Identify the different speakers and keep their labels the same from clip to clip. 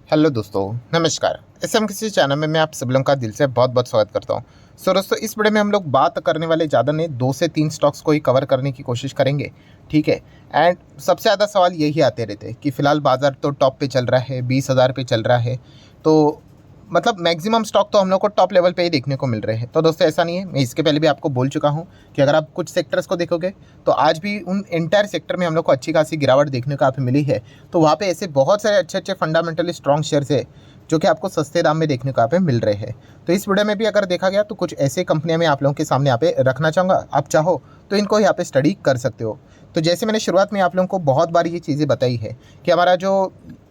Speaker 1: Hello दोस्तों, नमस्कार। किसी चैनल में मैं आप सब लोगों का दिल से बहुत बहुत स्वागत करता हूं। दोस्तों, इस वीडियो में हम लोग बात करने वाले ज़्यादा नहीं, 2 से 3 स्टॉक्स को ही कवर करने की कोशिश करेंगे। ठीक है। एंड सबसे ज़्यादा सवाल यही आते रहते हैं कि फ़िलहाल बाज़ार तो टॉप पे चल रहा है, 20,000 पे चल रहा है, तो मतलब मैक्सिमम स्टॉक तो हम लोग को टॉप लेवल पे ही देखने को मिल रहे हैं। तो दोस्तों, ऐसा नहीं है। मैं इसके पहले भी आपको बोल चुका हूँ कि अगर आप कुछ सेक्टर्स को देखोगे तो आज भी उन एंटायर सेक्टर में हम लोग को अच्छी खासी गिरावट देखने को आप मिली है। तो वहाँ पे ऐसे बहुत सारे अच्छे अच्छे फंडामेंटली स्ट्रॉन्ग शेयर्स है जो कि आपको सस्ते दाम में देखने को यहाँ पे मिल रहे हैं। तो इस वीडियो में भी अगर देखा गया तो कुछ ऐसे कंपनियां मैं आप लोगों के सामने यहाँ पे रखना चाहूँगा। आप चाहो तो इनको यहाँ पे स्टडी कर सकते हो। तो जैसे मैंने शुरुआत में आप लोगों को बहुत बार ये चीज़ें बताई है कि हमारा जो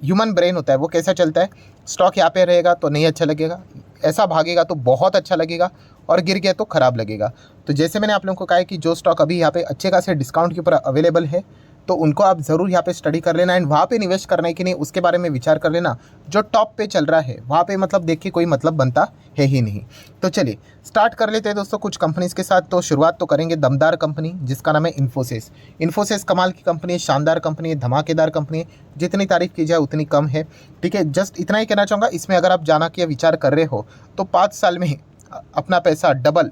Speaker 1: ह्यूमन ब्रेन होता है वो कैसा चलता है। स्टॉक यहाँ पे रहेगा तो नहीं अच्छा लगेगा, ऐसा भागेगा तो बहुत अच्छा लगेगा, और गिर गया तो ख़राब लगेगा। तो जैसे मैंने आप लोगों को कहा है कि जो स्टॉक अभी यहाँ पे अच्छे खासे डिस्काउंट के ऊपर अवेलेबल है तो उनको आप ज़रूर यहाँ पे स्टडी कर लेना एंड वहाँ पे निवेश करना है कि नहीं उसके बारे में विचार कर लेना। जो टॉप पे चल रहा है वहाँ पे मतलब देख के कोई मतलब बनता है ही नहीं। तो चलिए स्टार्ट कर लेते हैं दोस्तों कुछ कंपनीज़ के साथ। तो शुरुआत तो करेंगे दमदार कंपनी जिसका नाम है इन्फोसिस। इन्फोसिस कमाल की कंपनी है, शानदार कंपनी है, धमाकेदार कंपनी है, जितनी तारीफ की जाए उतनी कम है। ठीक है, जस्ट इतना ही कहना चाहूँगा। इसमें अगर आप जाना कि विचार कर रहे हो तो 5 साल में अपना पैसा डबल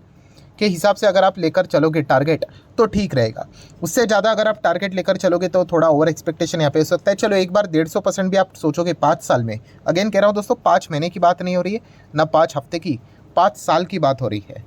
Speaker 1: के हिसाब से अगर आप लेकर चलोगे टारगेट तो ठीक रहेगा। उससे ज़्यादा अगर आप टारगेट लेकर चलोगे तो थोड़ा ओवर एक्सपेक्टेशन यहाँ पे हो सकता है। चलो एक बार 150% भी आप सोचोगे 5 साल में, अगेन कह रहा हूँ दोस्तों, 5 महीने की बात नहीं हो रही है ना, 5 हफ्ते की, 5 साल की बात हो रही है।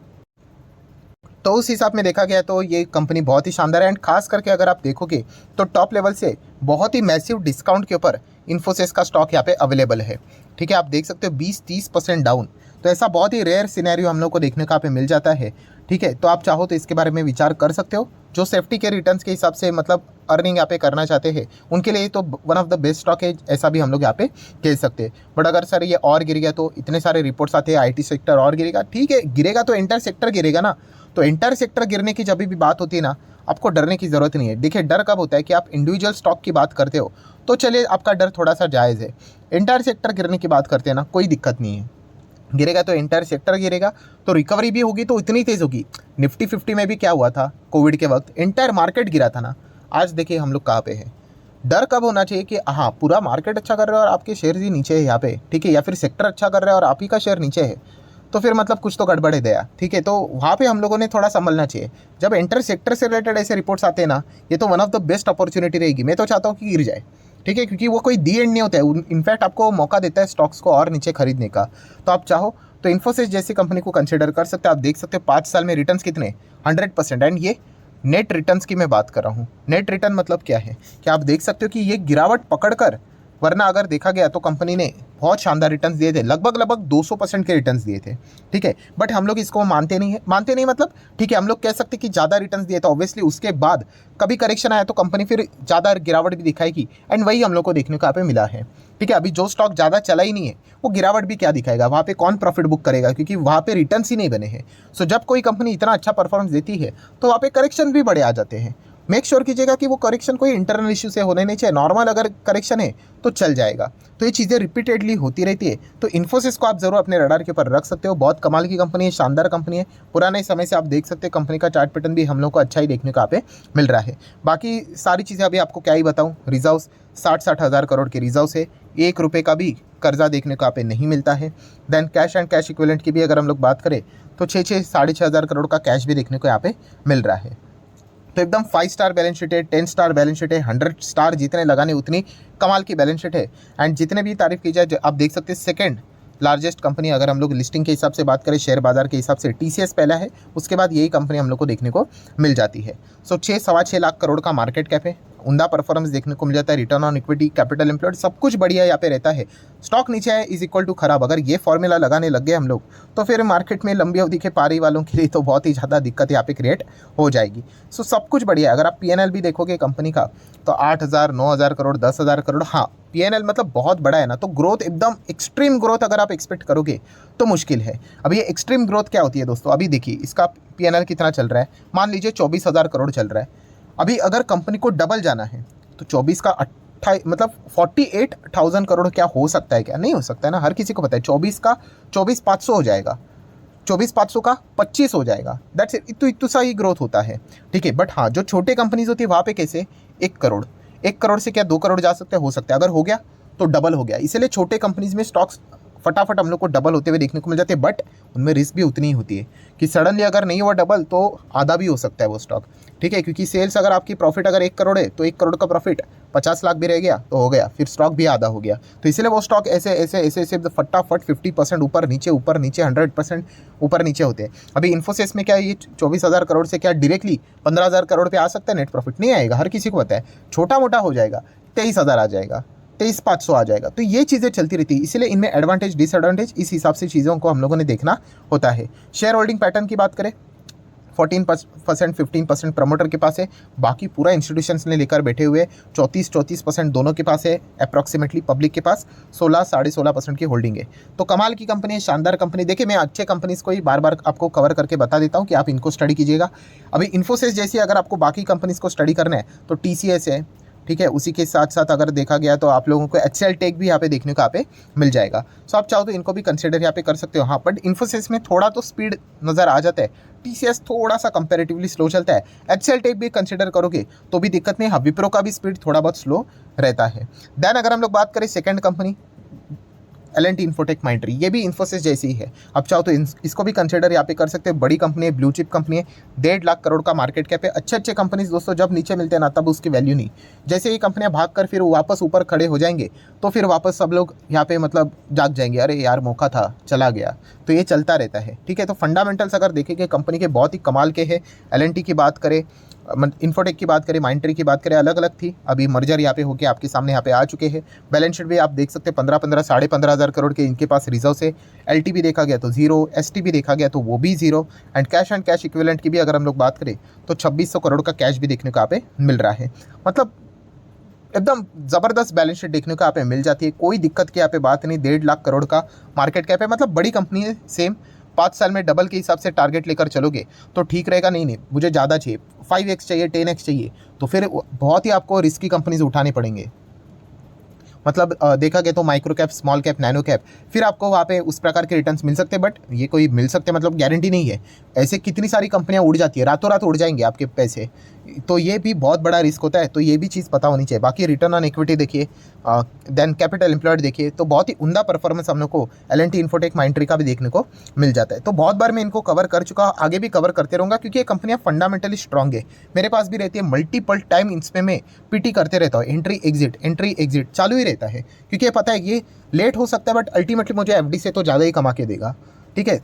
Speaker 1: तो उस हिसाब में देखा गया तो ये कंपनी बहुत ही शानदार है एंड खास करके अगर आप देखोगे तो टॉप लेवल से बहुत ही मैसिव डिस्काउंट के ऊपर इन्फोसिस का स्टॉक यहाँ पे अवेलेबल है। ठीक है, आप देख सकते हो 20-30% डाउन। तो ऐसा बहुत ही रेयर सिनेरियो हम लोग को देखने का यहाँ पे मिल जाता है। ठीक है, तो आप चाहो तो इसके बारे में विचार कर सकते हो। जो सेफ्टी के रिटर्न्स के हिसाब से मतलब अर्निंग यहाँ पे करना चाहते हैं उनके लिए तो one of the best stock है, ऐसा भी हम लोग यहाँ पे कह सकते हैं। बट अगर सर ये और गिर गया तो इतने सारे रिपोर्ट्स आते हैं आईटी सेक्टर और गिरेगा, ठीक है गिरेगा तो एंटायर सेक्टर गिरेगा ना। तो एंटायर सेक्टर गिरने की जब भी बात होती है ना, आपको डरने की ज़रूरत नहीं है। देखिए, डर कब होता है कि आप इंडिविजुअल स्टॉक की बात करते हो तो चलिए आपका डर थोड़ा सा जायज़ है। एंटायर सेक्टर गिरने की बात करते हैं ना, कोई दिक्कत नहीं है। गिरेगा तो एंटायर सेक्टर गिरेगा, तो रिकवरी भी होगी तो इतनी तेज़ होगी। निफ्टी 50 में भी क्या हुआ था कोविड के वक्त, एंटायर मार्केट गिरा था ना। आज देखिए हम लोग कहाँ पे हैं। डर कब होना चाहिए कि हाँ पूरा मार्केट अच्छा कर रहा है और आपके शेयर ही नीचे है यहाँ पे, ठीक है, या फिर सेक्टर अच्छा कर रहा है और आप ही का शेयर नीचे है, तो फिर मतलब कुछ तो गड़बड़ है दया। ठीक है, तो वहाँ पे हम लोगों ने थोड़ा संभलना चाहिए। जब एंटर सेक्टर से रिलेटेड ऐसे रिपोर्ट्स आते हैं ना, ये तो one of the best opportunity रहेगी। मैं तो चाहता हूँ कि गिर जाए। ठीक है, क्योंकि वो कोई दी एंड नहीं होता है, इनफैक्ट आपको मौका देता है स्टॉक्स को और नीचे खरीदने का। तो आप चाहो तो इन्फोसिस जैसी कंपनी को कंसिडर कर सकते हो। आप देख सकते हो 5 साल में रिटर्न्स कितने, 100%। एंड ये नेट रिटर्न्स की मैं बात कर रहा हूँ। नेट रिटर्न मतलब क्या है कि आप देख सकते हो कि ये गिरावट पकड़कर, वरना अगर देखा गया तो कंपनी ने बहुत शानदार रिटर्न्स दिए थे, लगभग 200% के रिटर्न्स दिए थे। ठीक है, बट हम लोग इसको मानते नहीं है। मानते नहीं मतलब ठीक है, हम लोग कह सकते हैं कि ज़्यादा रिटर्न्स दिए तो ऑब्वियसली उसके बाद कभी करेक्शन आया तो कंपनी फिर ज़्यादा गिरावट भी दिखाएगी एंड वही हम लोग को देखने को यहाँ पे मिला है। ठीक है, अभी जो स्टॉक ज़्यादा चला ही नहीं है वो गिरावट भी क्या दिखाएगा, वहाँ पे कौन प्रॉफिट बुक करेगा, क्योंकि वहाँ पे रिटर्न्स ही नहीं बने हैं। सो जब कोई कंपनी इतना अच्छा परफॉर्मेंस देती है तो वहाँ पे करेक्शन भी बड़े आ जाते हैं। मेक श्योर कीजिएगा कि वो करेक्शन कोई इंटरनल इश्यू से होने नहीं चाहिए। नॉर्मल अगर करेक्शन है तो चल जाएगा। तो ये चीज़ें रिपीटेडली होती रहती है। तो इन्फोसिस को आप जरूर अपने रडार के ऊपर रख सकते हो। बहुत कमाल की कंपनी है, शानदार कंपनी है। पुराने समय से आप देख सकते हैं कंपनी का चार्ट पैटर्न भी हम लोग को अच्छा ही देखने को यहाँ पे मिल रहा है। बाकी सारी चीज़ें अभी आपको क्या ही बताऊँ। रिजर्व 60 हज़ार करोड़ के रिजर्व है, 1 रुपये का भी कर्जा देखने को यहाँ पे नहीं मिलता है। Then cash and cash equivalent की भी अगर हम लोग बात करें तो 6-6 हज़ार करोड़ का कैश भी देखने को यहाँ पे मिल रहा है। तो एकदम 5 स्टार बैलेंस शीट है, 10 स्टार बैलेंस शीट है, 100 स्टार जितने लगाने उतनी कमाल की बैलेंस शीट है। एंड जितने भी तारीफ की जाए आप देख सकते हैं सेकंड लार्जेस्ट कंपनी अगर हम लोग लिस्टिंग के हिसाब से बात करें, शेयर बाजार के हिसाब से टीसीएस पहला है, उसके बाद यही कंपनी हम लोग को देखने को मिल जाती है। सो 6-6.25 लाख करोड़ का मार्केट कैप है। उमदा परफॉर्मेंस देखने को मिल जाता है। Return on equity, capital employed सब कुछ बढ़िया यहाँ पे रहता है। स्टॉक नीचे है इज इक्वल टू खराब। अगर ये फॉर्मूला लगाने लग गए हम लोग तो फिर मार्केट में लंबी अवधि के पारी वालों के लिए तो बहुत ही ज़्यादा दिक्कत यहाँ पे क्रिएट हो जाएगी। सो सब कुछ बढ़िया है। अगर आप पीएनएल भी देखोगे कंपनी का तो 8,000, 9,000 करोड़, 10,000 करोड़, हाँ पीएनएल मतलब बहुत बड़ा है ना। तो ग्रोथ एकदम एक्सट्रीम ग्रोथ अगर आप एक्सपेक्ट करोगे तो मुश्किल है। अब ये एक्सट्रीम ग्रोथ क्या होती है दोस्तों, अभी देखिए इसका पीएनएल कितना चल रहा है। मान लीजिए 24,000 करोड़ चल रहा है। अभी अगर कंपनी को डबल जाना है तो 24 का 28 मतलब 48,000 करोड़ क्या हो सकता है, क्या नहीं हो सकता है ना। हर किसी को पता है 24 का 24,500 हो जाएगा, 24,500 का 25 हो जाएगा। दैट्स इट, इतू सा ही ग्रोथ होता है। ठीक है, बट हाँ जो छोटे कंपनीज होती है वहाँ पे कैसे 1 करोड़, 1 करोड़ से क्या 2 करोड़ जा सकते हैं, हो सकता है। अगर हो गया तो डबल हो गया। इसलिए छोटे कंपनीज में स्टॉक्स फटाफट हम लोग को डबल होते हुए देखने को मिल जाते हैं, बट उनमें रिस्क भी उतनी ही होती है कि सडनली अगर नहीं हुआ डबल तो आधा भी हो सकता है वो स्टॉक, ठीक है। क्योंकि सेल्स अगर आपकी प्रॉफिट अगर 1 करोड़ है तो 1 करोड़ का प्रॉफिट 50 लाख भी रह गया तो हो गया, फिर स्टॉक भी आधा हो गया। तो इसलिए वो स्टॉक ऐसे ऐसे ऐसे ऐसे फटाफट 50% ऊपर नीचे 100% ऊपर नीचे होते हैं। अभी इन्फोसिस में क्या ये 24,000 करोड़ से क्या डायरेक्टली 15,000 करोड़ पे आ सकता है नेट प्रॉफिट? नहीं आएगा, हर किसी को पता है। छोटा मोटा हो जाएगा, 23,000 आ जाएगा, 23,500 आ जाएगा। तो ये चीज़ें चलती रहती है, इसलिए इनमें एडवांटेज डिसएडवांटेज इस हिसाब से चीज़ों को हम लोगों ने देखना होता है। शेयर होल्डिंग पैटर्न की बात करें, 14% 15% प्रमोटर के पास है, बाकी पूरा इंस्टीट्यूशंस ने लेकर बैठे हुए 34% दोनों के पास है अप्रॉक्सीमेटली। पब्लिक के पास 16-16.5% की होल्डिंग है। तो कमाल की कंपनी है, शानदार कंपनी। देखिए मैं अच्छे कंपनीज को ही बार बार आपको कवर करके बता देता हूँ कि आप इनको स्टडी कीजिएगा। अभी इन्फोसिस जैसी अगर आपको बाकी कंपनीज को स्टडी करना है तो TCS है, ठीक है। उसी के साथ साथ अगर देखा गया तो आप लोगों को HCL टेक भी यहाँ पे देखने को यहाँ पे मिल जाएगा। सो आप चाहो तो इनको भी कंसिडर यहाँ पे कर सकते हो। हाँ, बट इन्फोसिस में थोड़ा तो स्पीड नज़र आ जाता है, TCS थोड़ा सा कंपेरेटिवली स्लो चलता है। HCL टेक भी कंसिडर करोगे तो भी दिक्कत नहीं। हाँ, विप्रो का भी स्पीड थोड़ा बहुत स्लो रहता है। देन अगर हम लोग बात करें सेकेंड कंपनी L&T इन्फोटेक माइंट्री, ये भी इन्फोसिस जैसी ही है। आप चाहो तो इसको भी कंसिडर यहाँ पे कर सकते हैं। बड़ी कंपनी है, ब्लू चिप कंपनी है, 1.5 लाख करोड़ का मार्केट कैप है। अच्छे कंपनीज दोस्तों जब नीचे मिलते हैं ना तब उसकी वैल्यू नहीं, जैसे ये कंपनियां भाग कर फिर वापस ऊपर खड़े हो जाएंगे तो फिर वापस सब लोग यहाँ पे मतलब जाग जाएंगे, अरे यार मौका था चला गया। तो ये चलता रहता है, ठीक है। तो फंडामेंटल्स अगर देखेंगे कंपनी के बहुत ही कमाल के हैं। L&T की बात करें, इन्फोटेक की बात करें, माइंट्री की बात करें, अलग अलग थी, अभी मर्जर यहाँ पे होके आपके सामने यहाँ पे आ चुके हैं। बैलेंस शीट भी आप देख सकते हैं, 15 साढ़े 15,000 करोड़ के इनके पास रिजर्व है। LTV देखा गया तो 0, STV देखा गया तो वो भी 0, एंड कैश इक्विवेलेंट की भी अगर हम लोग बात करें तो 2600 करोड़ का कैश भी देखने को यहाँ पे मिल रहा है। मतलब एकदम ज़बरदस्त बैलेंस शीट देखने को यहाँ पे मिल जाती है, कोई दिक्कत की यहाँ पे बात नहीं। 1.5 लाख करोड़ का मार्केट कैप है, मतलब बड़ी कंपनी है। सेम 5 साल में डबल के हिसाब से टारगेट लेकर चलोगे तो ठीक रहेगा। नहीं मुझे ज़्यादा चाहिए, 5x चाहिए, 10x चाहिए, तो फिर बहुत ही आपको रिस्की कंपनीज उठाने पड़ेंगे। मतलब देखा गया तो micro cap, small cap, nano cap, फिर आपको वहाँ पे उस प्रकार के रिटर्न्स मिल सकते हैं, बट ये कोई मिल सकते मतलब गारंटी नहीं है। ऐसे कितनी सारी कंपनियाँ उड़ जाती है, रातों रात उड़ जाएंगे आपके पैसे, तो ये भी बहुत बड़ा रिस्क होता है। तो ये भी चीज़ पता होनी चाहिए। बाकी रिटर्न ऑन इक्विटी देखिए, देन कैपिटल एम्प्लॉयड देखिए, तो बहुत ही उम्दा परफॉर्मेंस हम लोग को L&T इन्फोटेक माइंट्री का भी देखने को मिल जाता है। तो बहुत बार मैं इनको कवर कर चुका हूँ, आगे भी कवर करते रहूँगा, क्योंकि ये कंपनियाँ फंडामेंटली स्ट्रॉन्ग है। मेरे पास भी रहती है, मल्टीपल टाइम इसमें मैं PT करते रहता हूँ, एंट्री एग्जिट चालू ही रहता है, क्योंकि पता है ये लेट हो सकता है बट अल्टीमेटली मुझे FD से तो ज़्यादा ही कमा के देगा, ठीक है।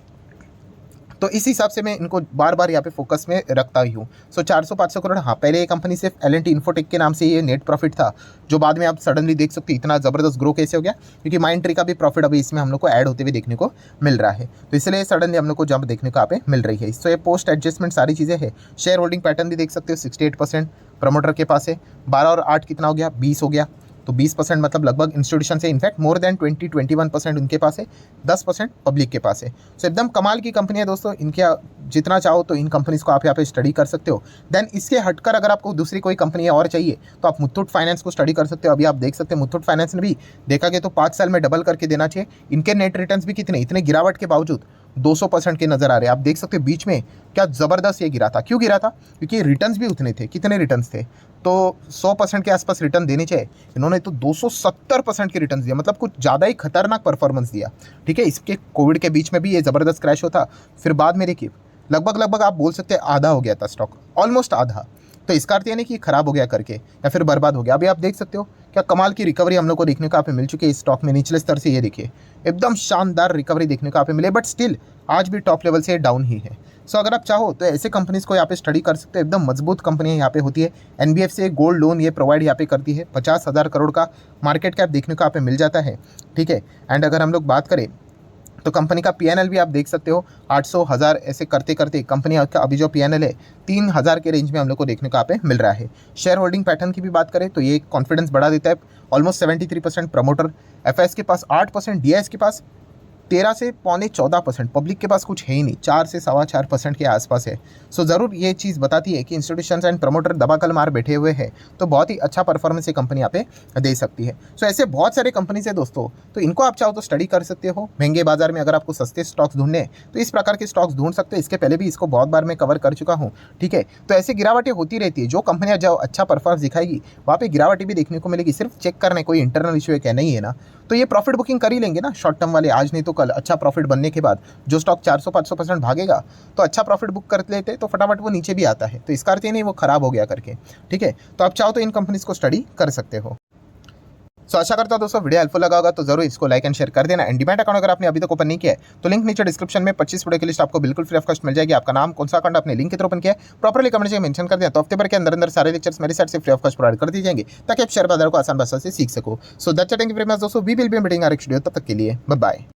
Speaker 1: तो इस हिसाब से मैं इनको बार बार यहाँ पे फोकस में रखता ही हूँ। सो 400-500 करोड़, हाँ पहले ये कंपनी सिर्फ L&T इन्फोटेक के नाम से ये नेट प्रॉफिट था, जो बाद में आप सडनली देख सकते हैं इतना ज़बरदस्त ग्रो कैसे हो गया, क्योंकि माइंट्री का भी प्रॉफिट अभी इसमें हम लोग को ऐड होते हुए देखने को मिल रहा है। तो इसलिए सडनली हम लोग को जंप देखने को यहाँ पे मिल रही है। तो ये पोस्ट एडजस्टमेंट सारी चीज़ें हैं। शेयर होल्डिंग पैटर्न भी देख सकते हो, 68% प्रमोटर के पास है, 12 और 8 कितना हो गया, 20 हो गया। तो 20% मतलब लगभग इंस्टीट्यूशन से, इनफैक्ट मोर देन 21% उनके पास है, 10% पब्लिक के पास है। सो एकदम कमाल की कंपनी है दोस्तों। इनके जितना चाहो तो इन कंपनीज़ को आप यहाँ पे स्टडी कर सकते हो। देन इसके हटकर अगर आपको दूसरी कोई कंपनी और चाहिए तो आप मुथूट फाइनेंस को स्टडी कर सकते हो। अभी आप देख सकते हैं मुथूट फाइनेंस ने भी देखा गया तो 5 साल में डबल करके देना चाहिए। इनके नेट रिटर्न्स भी कितने, इतने गिरावट के बावजूद 200% के नज़र आ रहे हैं। आप देख सकते हैं बीच में क्या ज़बरदस्त ये गिरा था। क्यों गिरा था? क्योंकि रिटर्न्स भी उतने थे। कितने रिटर्न्स थे? तो 100% के आसपास रिटर्न देने चाहिए, इन्होंने तो 270% के रिटर्न दिया, मतलब कुछ ज़्यादा ही खतरनाक परफॉर्मेंस दिया, ठीक है। इसके कोविड के बीच में भी ये ज़बरदस्त क्रैश होता, फिर बाद में देखिए लगभग आप बोल सकते हैं आधा हो गया था स्टॉक, ऑलमोस्ट आधा। तो इसका अर्थ ये नहीं कि खराब हो गया करके या फिर बर्बाद हो गया। अभी आप देख सकते हो क्या कमाल की रिकवरी हम लोग को देखने को यहाँ पे मिल चुकी है इस स्टॉक में। निचले स्तर से ये देखिए एकदम शानदार रिकवरी देखने को यहाँ पे मिले, बट स्टिल आज भी टॉप लेवल से डाउन ही है। सो अगर आप चाहो तो ऐसे कंपनीज को यहाँ पे स्टडी कर सकते हो। एकदम मजबूत कंपनियाँ यहाँ पे होती है। NBFC गोल्ड लोन ये प्रोवाइड यहाँ पे करती है, 50,000 करोड़ का मार्केट कैप देखने को यहाँ पे मिल जाता है, ठीक है। एंड अगर हम लोग बात करें तो कंपनी का PNL भी आप देख सकते हो, 800 1000 ऐसे करते करते कंपनी का अभी जो PNL है 3000 के रेंज में हम लोग को देखने को यहाँ पे मिल रहा है। शेयर होल्डिंग पैटर्न की भी बात करें तो ये कॉन्फिडेंस बढ़ा देता है। ऑलमोस्ट 73% प्रमोटर, FIS के पास 8%, DIS के पास 13 से पौने 14%, पब्लिक के पास कुछ है ही नहीं, 4 से 4.25% के आसपास है। सो ज़रूर ये चीज़ बताती है कि इंस्टीट्यूशंस एंड प्रमोटर दबाकल मार बैठे हुए हैं, तो बहुत ही अच्छा परफॉर्मेंस ये कंपनी यहाँ पे दे सकती है। सो ऐसे बहुत सारे कंपनीज है दोस्तों, तो इनको आप चाहो तो स्टडी कर सकते हो। महंगे बाजार में अगर आपको सस्ते स्टॉक्स ढूंढने हैं तो इस प्रकार के स्टॉक्स ढूंढ सकते हो। इसके पहले भी इसको बहुत बार मैं कवर कर चुका हूँ, ठीक है। तो ऐसी गिरावटें होती रहती है, जो कंपनियाँ जो अच्छा परफॉर्मेंस दिखाएगी वहाँ पे गिरावटें भी देखने को मिलेगी। सिर्फ चेक करने कोई इंटरनल इशू है क्या, नहीं है ना, तो ये प्रॉफिट बुकिंग कर ही लेंगे ना शॉर्ट टर्म वाले, आज नहीं तो कल अच्छा प्रॉफिट बनने के बाद जो स्टॉक 400-500% भागेगा तो अच्छा प्रॉफिट बुक कर लेते तो फटाफट वो नीचे भी आता है। तो इसका अर्थ ये नहीं वो खराब हो गया करके, ठीक है। तो आप चाहो तो इन कंपनीज को स्टडी कर सकते हो। सो आशा करता हूं दोस्तों वीडियो हेल्पफुल लगा होगा, तो जरूर इसको लाइक एंड शेयर कर देना। एंड डीमैट अकाउंट अगर आपने अभी तक ओपन नहीं किया है तो लिंक नीचे डिस्क्रिप्शन में 25 वीडियो की लिस्ट आपको बिल्कुल फ्री ऑफ कॉस्ट मिल जाएगी। आपका नाम, कौन सा अकाउंट आपने लिंक के थ्रू ओपन किया है, प्रॉपर्ली कमेंट में मेंशन कर दिया, तो हफ्ते भर के अंदर सारे लेक्चर्स मेरी साइड से फ्री ऑफ कॉस्ट प्रोवाइड कर दी जाएंगे, ताकि आप शेयर बाजार को आसान भाषा से सीख सको। So that's it, thank you very much दोस्तों, we will be meeting our next video, तब तक के लिए बाय बाय।